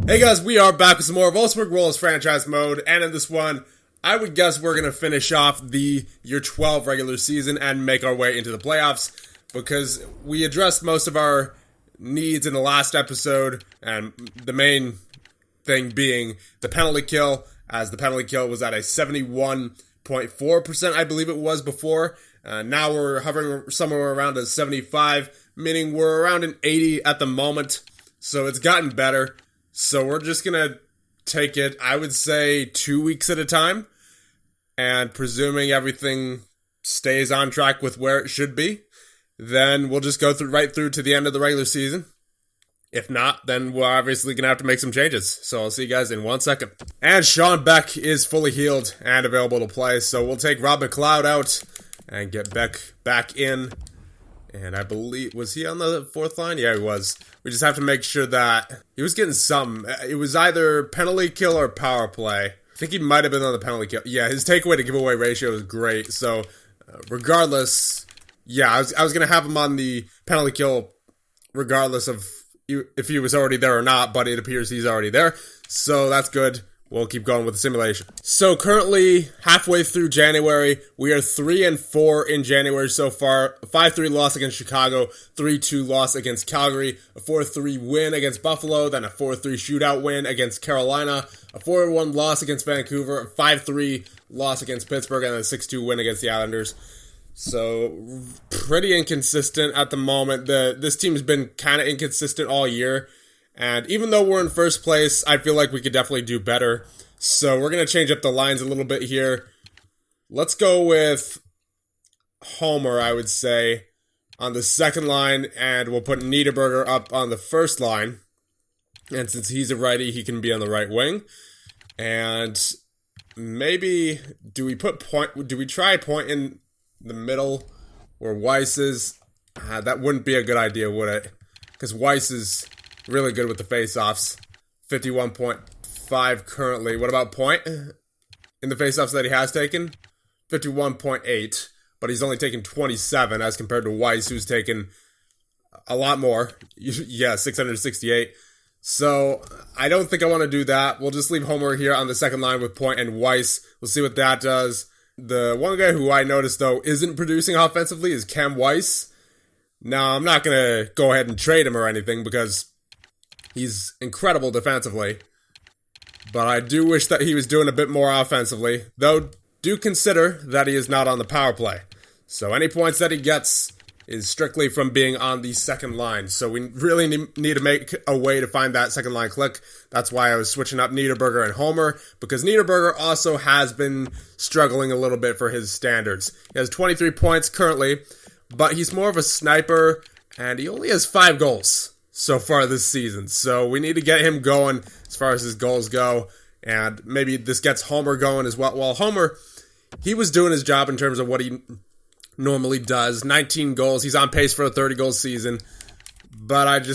Hey guys, we are back with some more of Wolfsburg Rollers franchise mode, and in this one, I would guess we're going to finish off the year 12 regular season and make our way into the playoffs, because we addressed most of our needs in the last episode, and the main thing being the penalty kill, as the penalty kill was at a 71.4%, I believe it was before. Now we're hovering somewhere around a 75, meaning we're around an 80 at the moment, so it's gotten better. So we're just going to take it, I would say, 2 weeks at a time. And presuming everything stays on track with where it should be, then we'll just go right through to the end of the regular season. If not, then we're obviously going to have to make some changes. So I'll see you guys in 1 second. And Sean Beck is fully healed and available to play. So we'll take Rob McLeod out and get Beck back in. And I believe, was he on the fourth line? Yeah, he was. We just have to make sure that he was getting some. It was either penalty kill or power play. I think he might have been on the penalty kill. Yeah, his takeaway to giveaway ratio is great. So regardless, yeah, I was going to have him on the penalty kill regardless of if he was already there or not, but it appears he's already there. So that's good. We'll keep going with the simulation. So currently, halfway through January, we are 3-4 in January so far. A 5-3 loss against Chicago, 3-2 loss against Calgary, a 4-3 win against Buffalo, then a 4-3 shootout win against Carolina, a 4-1 loss against Vancouver, a 5-3 loss against Pittsburgh, and a 6-2 win against the Islanders. So pretty inconsistent at the moment. This team's been kind of inconsistent all year. And even though we're in first place, I feel like we could definitely do better. So we're going to change up the lines a little bit here. Let's go with Homer, I would say, on the second line. And we'll put Niederberger up on the first line. And since he's a righty, he can be on the right wing. And maybe, do we try Point in the middle where Weiss is? That wouldn't be a good idea, would it? Because Weiss is really good with the face-offs. 51.5 currently. What about Point? In the face-offs that he has taken? 51.8. But he's only taken 27 as compared to Weiss, who's taken a lot more. Yeah, 668. So I don't think I want to do that. We'll just leave Homer here on the second line with Point and Weiss. We'll see what that does. The one guy who I noticed, though, isn't producing offensively is Cam Weiss. Now, I'm not going to go ahead and trade him or anything because he's incredible defensively, but I do wish that he was doing a bit more offensively, though do consider that he is not on the power play. So any points that he gets is strictly from being on the second line. So we really need to make a way to find that second line click. That's why I was switching up Niederberger and Homer, because Niederberger also has been struggling a little bit for his standards. He has 23 points currently, but he's more of a sniper, and he only has 5 goals so far this season. So we need to get him going as far as his goals go. And maybe this gets Homer going as well. Well, Homer, he was doing his job in terms of what he normally does. 19 goals. He's on pace for a 30-goal season. But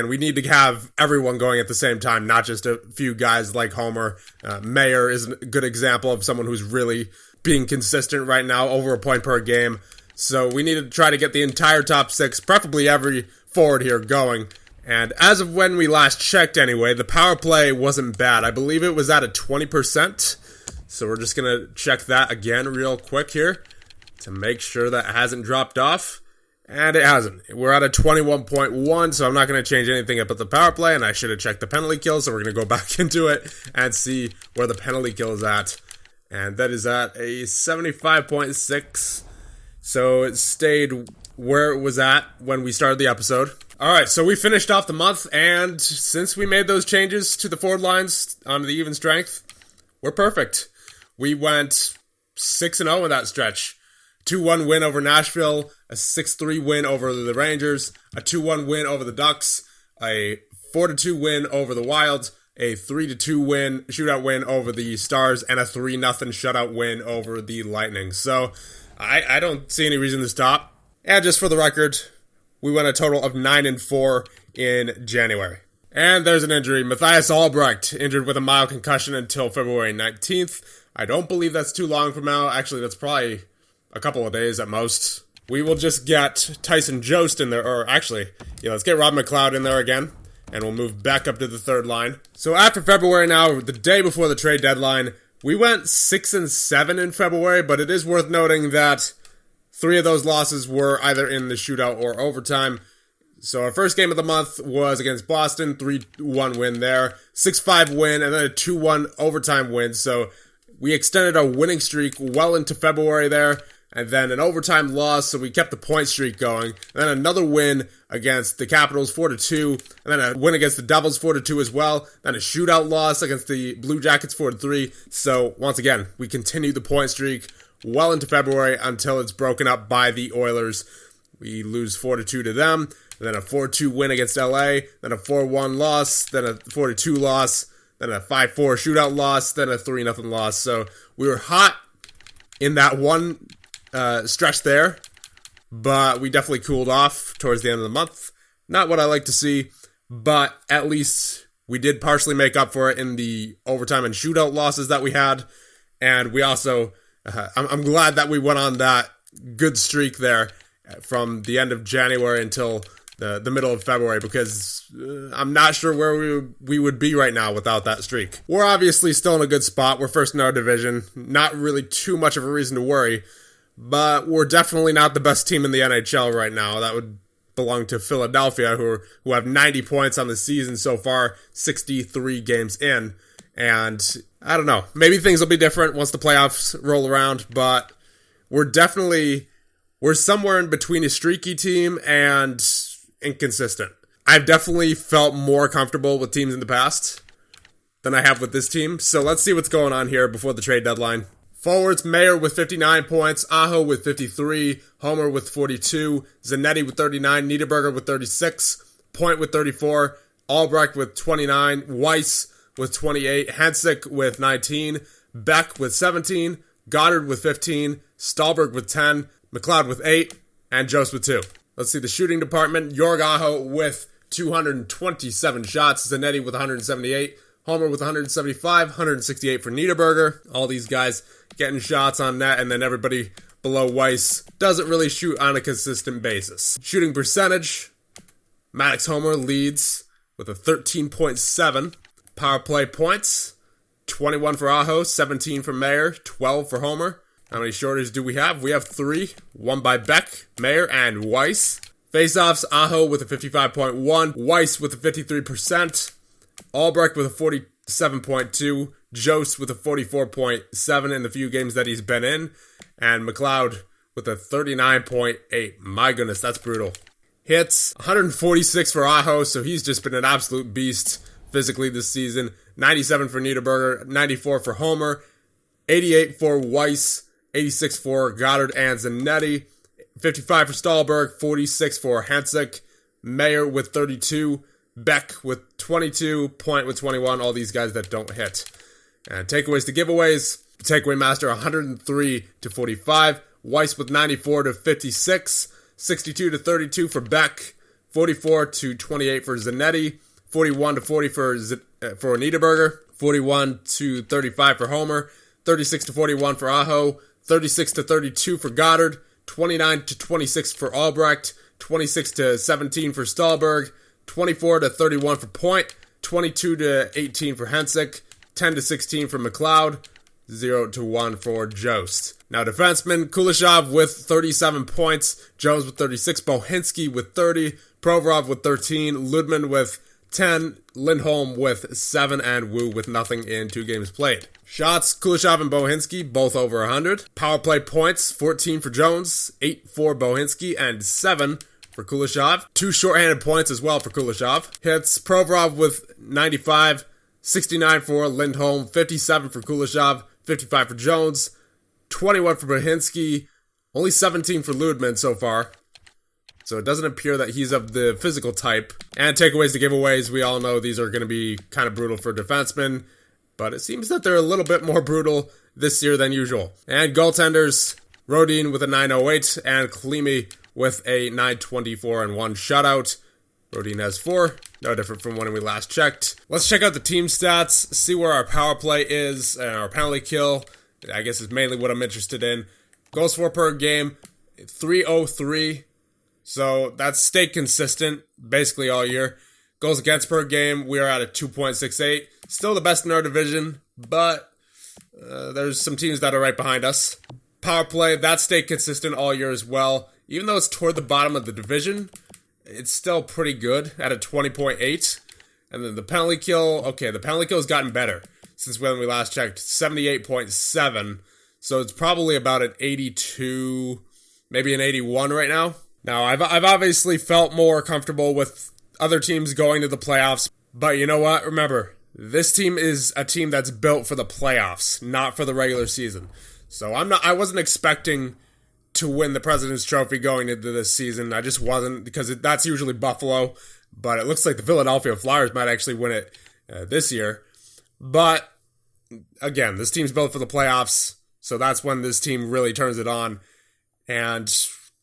we need to have everyone going at the same time, not just a few guys like Homer. Mayer is a good example of someone who's really being consistent right now, over a point per game. So we need to try to get the entire top 6, preferably every forward here, going. And as of when we last checked anyway, the power play wasn't bad. I believe it was at a 20%. So we're just going to check that again real quick here to make sure that it hasn't dropped off. And it hasn't. We're at a 21.1, so I'm not going to change anything about the power play. And I should have checked the penalty kill, so we're going to go back into it and see where the penalty kill is at. And that is at a 75.6. So it stayed where it was at when we started the episode. Alright, so we finished off the month, and since we made those changes to the forward lines onto the even strength, we're perfect. We went 6-0 in that stretch. 2-1 win over Nashville, a 6-3 win over the Rangers, a 2-1 win over the Ducks, a 4-2 win over the Wild, a 3-2 shootout win over the Stars, and a 3-0 shutout win over the Lightning. So I don't see any reason to stop. And just for the record, we went a total of 9-4 in January. And there's an injury. Matthias Albrecht, injured with a mild concussion until February 19th. I don't believe that's too long from now. Actually, that's probably a couple of days at most. We will just get Tyson Jost in there, or actually, let's get Rob McLeod in there again. and we'll move back up to the third line. So after February now, the day before the trade deadline, we went 6-7 in February, but it is worth noting that 3 of those losses were either in the shootout or overtime. So our first game of the month was against Boston, 3-1 win there, 6-5 win, and then a 2-1 overtime win. So we extended our winning streak well into February there, and then an overtime loss, so we kept the point streak going. And then another win against the Capitals, 4-2, and then a win against the Devils, 4-2 as well. Then a shootout loss against the Blue Jackets, 4-3. So once again, we continue the point streak well into February until it's broken up by the Oilers. We lose 4-2 to them, then a 4-2 win against LA, then a 4-1 loss, then a 4-2 loss, then a 5-4 shootout loss, then a 3-0 loss. So we were hot in that one stretch there, but we definitely cooled off towards the end of the month. Not what I like to see, but at least we did partially make up for it in the overtime and shootout losses that we had, and we also, I'm glad that we went on that good streak there from the end of January until the middle of February, because I'm not sure where we would be right now without that streak. We're obviously still in a good spot. We're first in our division. Not really too much of a reason to worry, but we're definitely not the best team in the NHL right now. That would belong to Philadelphia, who have 90 points on the season so far, 63 games in. And I don't know, maybe things will be different once the playoffs roll around, but we're somewhere in between a streaky team and inconsistent. I've definitely felt more comfortable with teams in the past than I have with this team. So let's see what's going on here before the trade deadline. Forwards, Mayer with 59 points, Aho with 53, Homer with 42, Zanetti with 39, Niederberger with 36, Point with 34, Albrecht with 29, Weiss with 28, Hensick with 19, Beck with 17, Goddard with 15, Stahlberg with 10, McLeod with 8, and Jost with 2. Let's see the shooting department. Jorg Aho with 227 shots, Zanetti with 178, Homer with 175, 168 for Niederberger. All these guys getting shots on net, and then everybody below Weiss doesn't really shoot on a consistent basis. Shooting percentage, Maddox Homer leads with a 13.7. Power play points, 21 for Aho, 17 for Mayer, 12 for Homer. How many shorties do we have? We have 3. 1 by Beck, Mayer, and Weiss. Faceoffs, Aho with a 55.1, Weiss with a 53%, Albrecht with a 47.2, Jost with a 44.7 in the few games that he's been in, and McLeod with a 39.8. My goodness, that's brutal. Hits, 146 for Aho, so he's just been an absolute beast physically this season. 97 for Niederberger, 94 for Homer, 88 for Weiss, 86 for Goddard and Zanetti, 55 for Stahlberg, 46 for Hensick, Mayer with 32, Beck with 22, Point with 21, all these guys that don't hit. And takeaways to giveaways, takeaway master 103 to 45, Weiss with 94 to 56, 62 to 32 for Beck, 44 to 28 for Zanetti, 41 to 40 for Niederberger, 41 to 35 for Homer, 36 to 41 for Aho, 36 to 32 for Goddard, 29 to 26 for Albrecht, 26 to 17 for Stahlberg, 24 to 31 for Point, 22 to 18 for Hensick, 10 to 16 for McLeod, 0 to 1 for Jost. Now defensemen, Kuleshov with 37 points, Jones with 36, Bohinski with 30, Provorov with 13, Ludman with 10, Lindholm with 7, and Wu with nothing in 2 games played. Shots, Kuleshov and Bohinski, both over 100. Power play points, 14 for Jones, 8 for Bohinski, and 7 for Kuleshov. 2 shorthanded points as well for Kuleshov. Hits, Provorov with 95, 69 for Lindholm, 57 for Kuleshov, 55 for Jones, 21 for Bohinski, only 17 for Ludman so far. So it doesn't appear that he's of the physical type. And takeaways to giveaways, we all know these are going to be kind of brutal for defensemen, but it seems that they're a little bit more brutal this year than usual. And goaltenders, Rodin with a 908 and Klimi with a 924 and 1 shutout. Rodin has 4, no different from when we last checked. Let's check out the team stats, see where our power play is and our penalty kill. I guess is mainly what I'm interested in. Goals for per game, 303. So that's stayed consistent basically all year. Goals against per game, we are at a 2.68. Still the best in our division, but there's some teams that are right behind us. Power play, that stayed consistent all year as well. Even though it's toward the bottom of the division, it's still pretty good at a 20.8. And then the penalty kill, okay, the penalty kill has gotten better since when we last checked, 78.7. So it's probably about an 82, maybe an 81 right now. Now, I've obviously felt more comfortable with other teams going to the playoffs, but you know what? Remember, this team is a team that's built for the playoffs, not for the regular season. So I wasn't expecting to win the President's Trophy going into this season. I just wasn't, because that's usually Buffalo, but it looks like the Philadelphia Flyers might actually win it this year. But again, this team's built for the playoffs, so that's when this team really turns it on. And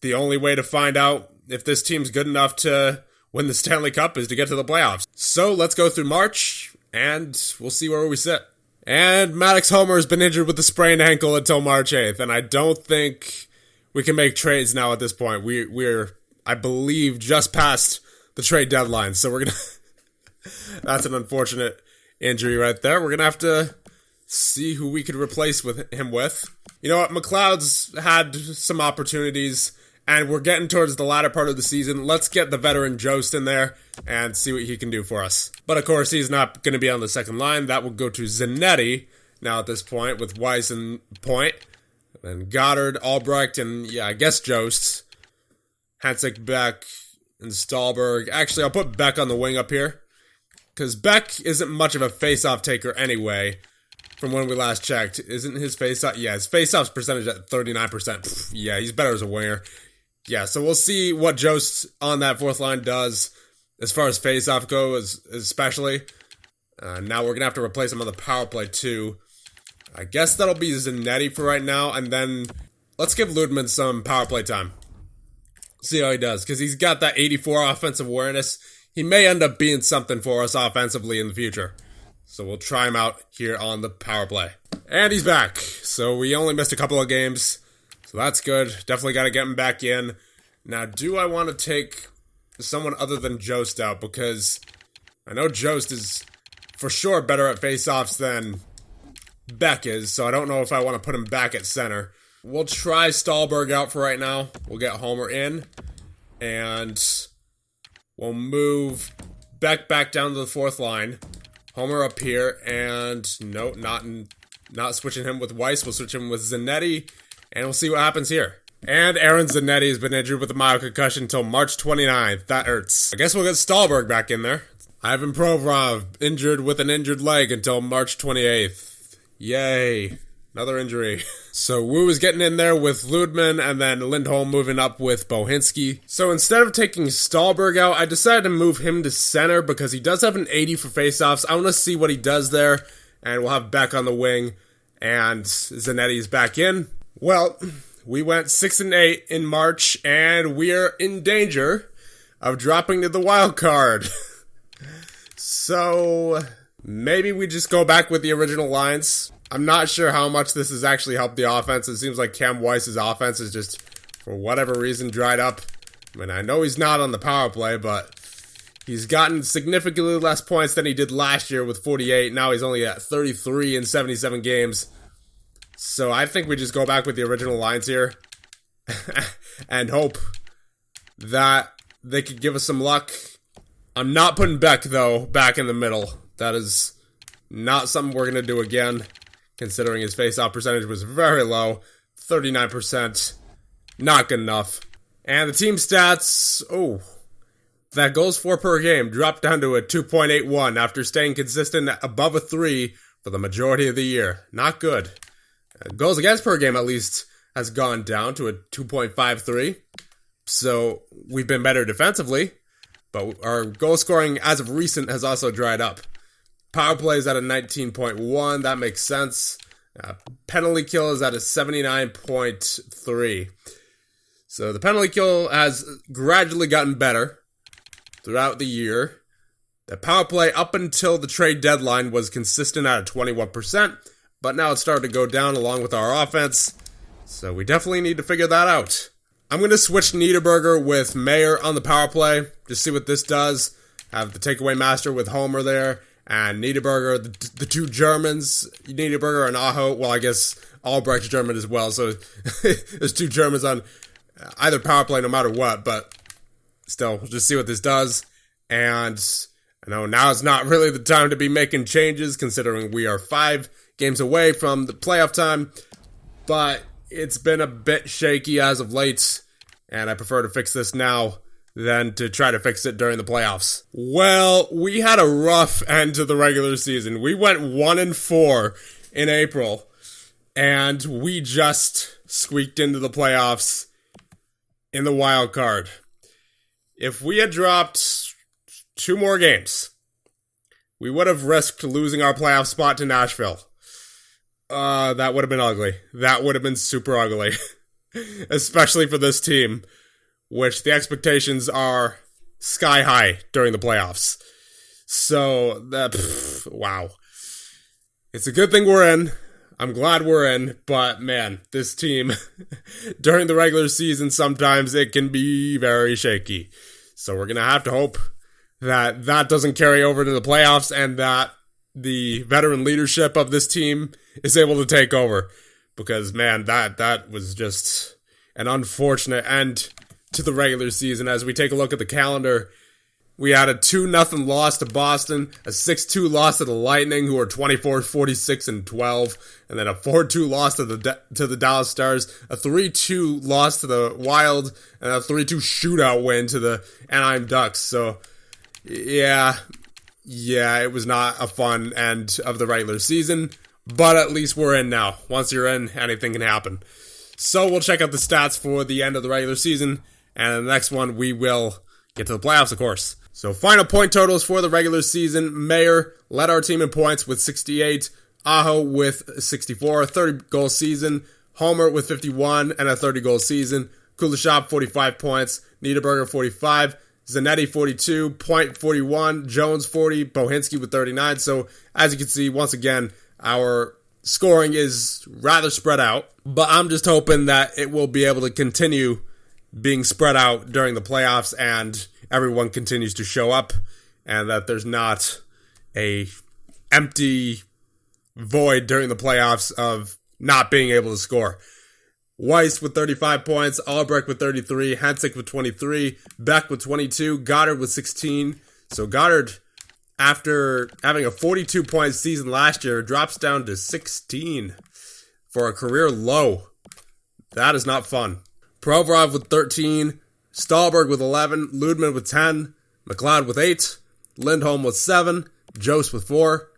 the only way to find out if this team's good enough to win the Stanley Cup is to get to the playoffs. So let's go through March, and we'll see where we sit. And Maddox Homer has been injured with a sprained ankle until March 8th, and I don't think we can make trades now at this point. We're I believe, just past the trade deadline, so we're gonna... That's an unfortunate injury right there. We're gonna have to see who we could replace him with. You know what? McLeod's had some opportunities, and we're getting towards the latter part of the season. Let's get the veteran Jost in there and see what he can do for us. But of course, he's not going to be on the second line. That will go to Zanetti now at this point, with Weiss in point. And then Goddard, Albrecht, and I guess Jost. Hansik, Beck, and Stahlberg. Actually, I'll put Beck on the wing up here, because Beck isn't much of a face-off taker anyway. From when we last checked, isn't his face-off? Yeah, his face-off's percentage at 39%. Yeah, he's better as a winger. Yeah, so we'll see what Jost on that fourth line does as far as face-off goes, especially. Now we're going to have to replace him on the power play, too. I guess that'll be Zanetti for right now, and then let's give Ludman some power play time. See how he does, because he's got that 84 offensive awareness. He may end up being something for us offensively in the future. So we'll try him out here on the power play. And he's back. So we only missed a couple of games. So that's good. Definitely got to get him back in. Now, do I want to take someone other than Jost out? Because I know Jost is for sure better at faceoffs than Beck is. So I don't know if I want to put him back at center. We'll try Stahlberg out for right now. We'll get Homer in. And we'll move Beck back down to the fourth line. Homer up here, and no, not switching him with Weiss. We'll switch him with Zanetti, and we'll see what happens here. And Aaron Zanetti has been injured with a mild concussion until March 29th. That hurts. I guess we'll get Stahlberg back in there. Ivan Provorov injured with an injured leg until March 28th. Yay. Another injury. So Wu is getting in there with Ludman, and then Lindholm moving up with Bohinski. So instead of taking Stahlberg out, I decided to move him to center because he does have an 80 for faceoffs. I want to see what he does there, and we'll have Beck on the wing, and Zanetti's back in. Well, we went 6-8 in March, and we're in danger of dropping to the wild card. So maybe we just go back with the original lines. I'm not sure how much this has actually helped the offense. It seems like Cam Weiss's offense is just, for whatever reason, dried up. I mean, I know he's not on the power play, but he's gotten significantly less points than he did last year with 48. Now he's only at 33 in 77 games. So I think we just go back with the original lines here and hope that they could give us some luck. I'm not putting Beck, though, back in the middle. That is not something we're going to do again, considering his face-off percentage was very low, 39%, not good enough. And the team stats, that goals for per game dropped down to a 2.81 after staying consistent above a 3 for the majority of the year. Not good. Goals against per game, at least, has gone down to a 2.53. So we've been better defensively, but our goal scoring as of recent has also dried up. Power play is at a 19.1. That makes sense. Penalty kill is at a 79.3. So the penalty kill has gradually gotten better throughout the year. The power play up until the trade deadline was consistent at a 21%, but now it's started to go down along with our offense. So we definitely need to figure that out. I'm going to switch Niederberger with Mayer on the power play. Just see what this does. have the takeaway master with Homer there, and Niederberger, the two Germans, Niederberger and Aho. Well, I guess Albrecht's German as well, so there's two Germans on either power play no matter what, but still, we'll just see what this does. And I know now is not really the time to be making changes, considering we are 5 games away from the playoff time, but it's been a bit shaky as of late, and I prefer to fix this now than to try to fix it during the playoffs. Well, we had a rough end to the regular season. We went 1-4 in April, and we just squeaked into the playoffs in the wild card. If we had dropped 2 more games, we would have risked losing our playoff spot to Nashville. That would have been ugly. That would have been super ugly. Especially for this team, which the expectations are sky high during the playoffs. So, wow. It's a good thing we're in. I'm glad we're in, but man, this team, during the regular season, sometimes it can be very shaky. So we're going to have to hope that that doesn't carry over to the playoffs and that the veteran leadership of this team is able to take over. Because, man, that was just an unfortunate end to the regular season. As we take a look at the calendar, we had a 2-0 loss to Boston, a 6-2 loss to the Lightning, who are 24-46-12, and then a 4-2 loss to the Dallas Stars, a 3-2 loss to the Wild, and a 3-2 shootout win to the Anaheim Ducks. So, yeah, it was not a fun end of the regular season, but at least we're in now. Once you're in, anything can happen. So we'll check out the stats for the end of the regular season, and the next one we will get to the playoffs, of course. So final point totals for the regular season. Mayer led our team in points with 68, Aho with 64, 30-goal season, Homer with 51 and a 30-goal season, Kuleshov 45 points, Niederberger 45, Zanetti 42, Point 41, Jones 40, Bohinski with 39. So as you can see, once again, our scoring is rather spread out, but I'm just hoping that it will be able to continue being spread out during the playoffs and everyone continues to show up and that there's not a empty void during the playoffs of not being able to score. Weiss with 35 points, Albrecht with 33, Hensick with 23, Beck with 22, Goddard with 16. So Goddard, after having a 42-point season last year, drops down to 16 for a career low. That is not fun. Provorov with 13, Stahlberg with 11, Ludman with 10, McLeod with 8, Lindholm with 7, Jost with 4,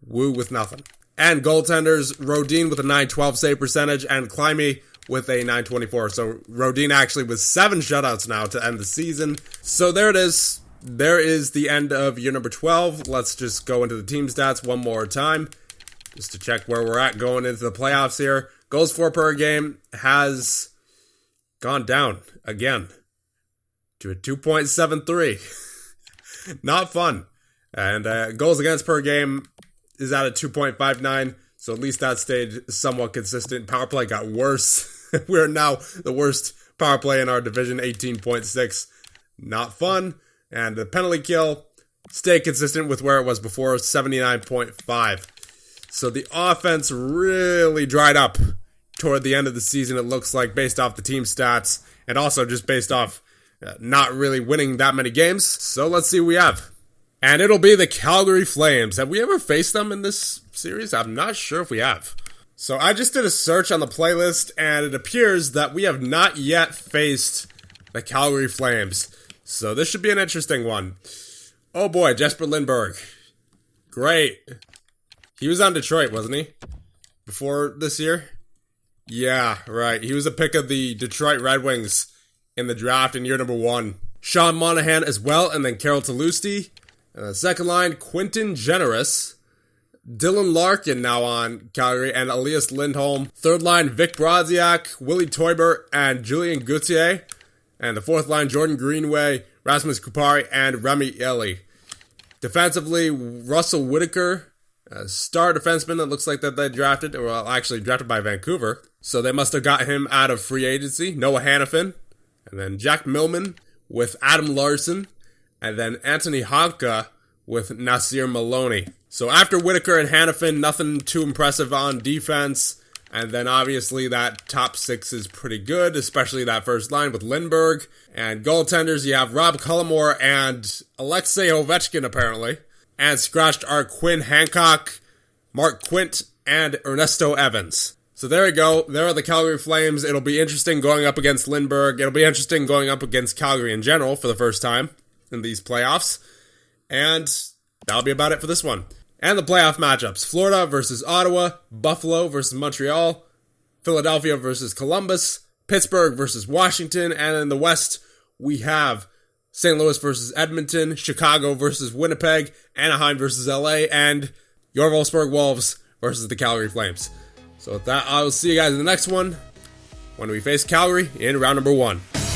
Wu with nothing. And goaltenders, Rodin with a .912 save percentage, and Climby with a .924. So Rodin actually with 7 shutouts now to end the season. So there it is. There is the end of year number 12. Let's just go into the team stats one more time, just to check where we're at going into the playoffs here. Goals for per game has gone down again to a 2.73. Not fun. And goals against per game is at a 2.59, so at least that stayed somewhat consistent. Power play got worse. We're now the worst power play in our division, 18.6. Not fun. And the penalty kill stayed consistent with where it was before, 79.5. So the offense really dried up toward the end of the season, it looks like, based off the team stats, and also just based off not really winning that many games. So let's see what we have. And it'll be the Calgary Flames. Have we ever faced them in this series? I'm not sure if we have. So I just did a search on the playlist, and it appears that we have not yet faced the Calgary Flames. So this should be an interesting one. Oh boy, Jesper Lindberg. Great. He was on Detroit, wasn't he? Before this year? Yeah, right. He was a pick of the Detroit Red Wings in the draft in year number 1. Sean Monahan as well, and then Carol Talusti. And the second line, Quinton Generous. Dylan Larkin now on Calgary, and Elias Lindholm. Third line, Vic Brodziak, Willie Toiber, and Julian Gauthier. And the fourth line, Jordan Greenway, Rasmus Kupari, and Remy Elie. Defensively, Russell Whitaker, a star defenseman that looks like that they drafted, well, actually drafted by Vancouver. So they must have got him out of free agency. Noah Hannafin. And then Jack Millman with Adam Larson. and then Anthony Honka with Nasir Maloney. So after Whitaker and Hannafin, nothing too impressive on defense. And then obviously that top six is pretty good, especially that first line with Lindbergh. And goaltenders, you have Rob Cullimore and Alexei Ovechkin apparently. And scratched are Quinn Hancock, Mark Quint, and Ernesto Evans. So there we go. There are the Calgary Flames. It'll be interesting going up against Lindbergh. It'll be interesting going up against Calgary in general for the first time in these playoffs. And that'll be about it for this one. And the playoff matchups. Florida versus Ottawa, Buffalo versus Montreal, Philadelphia versus Columbus, Pittsburgh versus Washington, and in the West, we have St. Louis versus Edmonton, Chicago versus Winnipeg, Anaheim versus LA, and your Wolfsburg Wolves versus the Calgary Flames. So with that, I will see you guys in the next one when we face Calgary in round number 1.